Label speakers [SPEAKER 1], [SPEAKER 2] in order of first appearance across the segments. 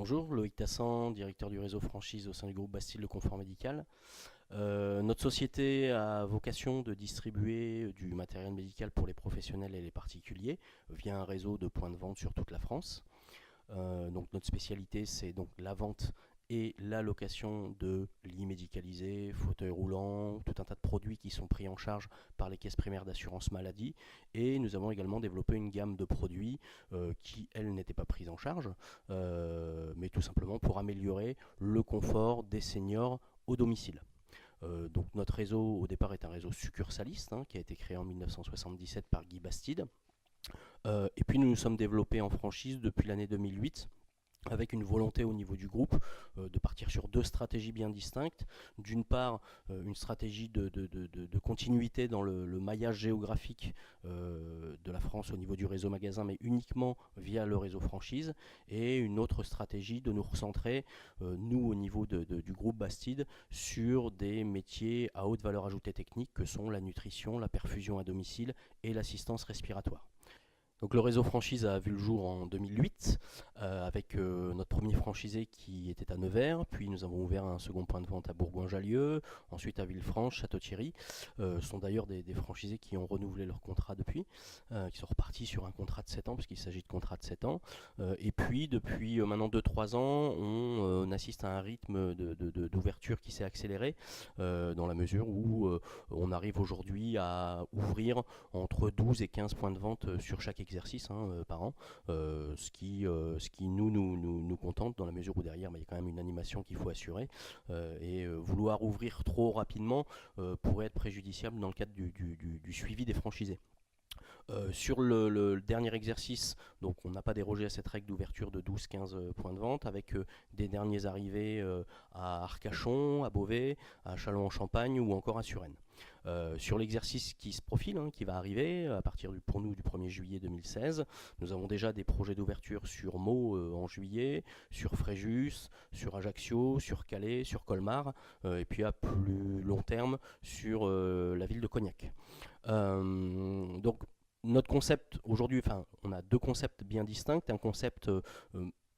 [SPEAKER 1] Bonjour, Loïc Tassan, directeur du réseau franchise au sein du groupe Bastille Le Confort Médical. Notre société a vocation de distribuer du matériel médical pour les professionnels et les particuliers via un réseau de points de vente sur toute la France. Donc notre spécialité, c'est donc la vente et la location de lits médicalisés, fauteuils roulants, tout un tas de produits qui sont pris en charge par les caisses primaires d'assurance maladie. Et nous avons également développé une gamme de produits qui, elles, n'étaient pas prises en charge, mais tout simplement pour améliorer le confort des seniors au domicile. Donc notre réseau au départ est un réseau succursaliste qui a été créé en 1977 par Guy Bastide. Et puis nous nous sommes développés en franchise depuis l'année 2008 avec une volonté au niveau du groupe de partir sur deux stratégies bien distinctes. D'une part, une stratégie de continuité dans le maillage géographique de la France au niveau du réseau magasin, mais uniquement via le réseau franchise, et une autre stratégie de nous recentrer, nous au niveau du groupe Bastide, sur des métiers à haute valeur ajoutée technique que sont la nutrition, la perfusion à domicile et l'assistance respiratoire. Donc le réseau franchise a vu le jour en 2008 avec notre premier franchisé qui était à Nevers, puis nous avons ouvert un second point de vente à Bourgoin-Jallieu, ensuite à Villefranche, Château-Thierry. Ce sont d'ailleurs des franchisés qui ont renouvelé leur contrat depuis, qui sont repartis sur un contrat de 7 ans, parce qu'il s'agit de contrats de 7 ans. Et puis depuis maintenant 2-3 ans, on assiste à un rythme d'ouverture qui s'est accéléré, dans la mesure où on arrive aujourd'hui à ouvrir entre 12 et 15 points de vente sur chaque exercice par an, ce qui nous contente dans la mesure où derrière il y a quand même une animation qu'il faut assurer, et vouloir ouvrir trop rapidement pourrait être préjudiciable dans le cadre du suivi des franchisés. Sur le dernier exercice, donc on n'a pas dérogé à cette règle d'ouverture de 12-15 points de vente, avec des derniers arrivés à Arcachon, à Beauvais, à Châlons-en-Champagne ou encore à Suresnes. Sur l'exercice qui se profile, qui va arriver à partir pour nous du 1er juillet 2016, nous avons déjà des projets d'ouverture sur Meaux en juillet, sur Fréjus, sur Ajaccio, sur Calais, sur Colmar, et puis à plus long terme sur la ville de Cognac. Donc notre concept aujourd'hui, on a deux concepts bien distincts. Un concept,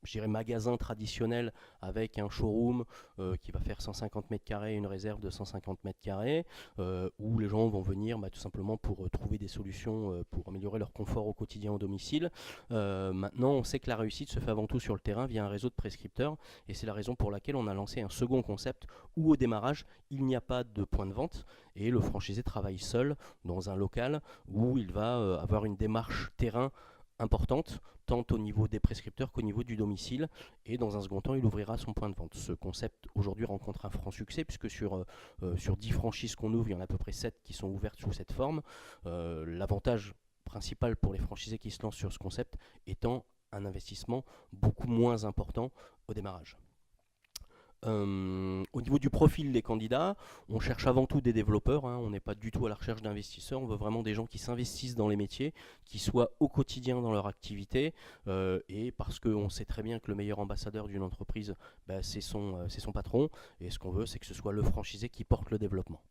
[SPEAKER 1] je dirais, magasin traditionnel avec un showroom qui va faire 150 mètres carrés, une réserve de 150 mètres carrés, où les gens vont venir tout simplement pour trouver des solutions pour améliorer leur confort au quotidien au domicile. Maintenant, on sait que la réussite se fait avant tout sur le terrain via un réseau de prescripteurs, et c'est la raison pour laquelle on a lancé un second concept où au démarrage, il n'y a pas de point de vente, et le franchisé travaille seul dans un local où il va avoir une démarche terrain importante, tant au niveau des prescripteurs qu'au niveau du domicile, et dans un second temps il ouvrira son point de vente. Ce concept aujourd'hui rencontre un franc succès, puisque sur 10 franchises qu'on ouvre, il y en a à peu près 7 qui sont ouvertes sous cette forme. L'avantage principal pour les franchisés qui se lancent sur ce concept étant un investissement beaucoup moins important au démarrage. Au niveau du profil des candidats, on cherche avant tout des développeurs, on n'est pas du tout à la recherche d'investisseurs, on veut vraiment des gens qui s'investissent dans les métiers, qui soient au quotidien dans leur activité, et parce qu'on sait très bien que le meilleur ambassadeur d'une entreprise, c'est son patron, et ce qu'on veut, c'est que ce soit le franchisé qui porte le développement.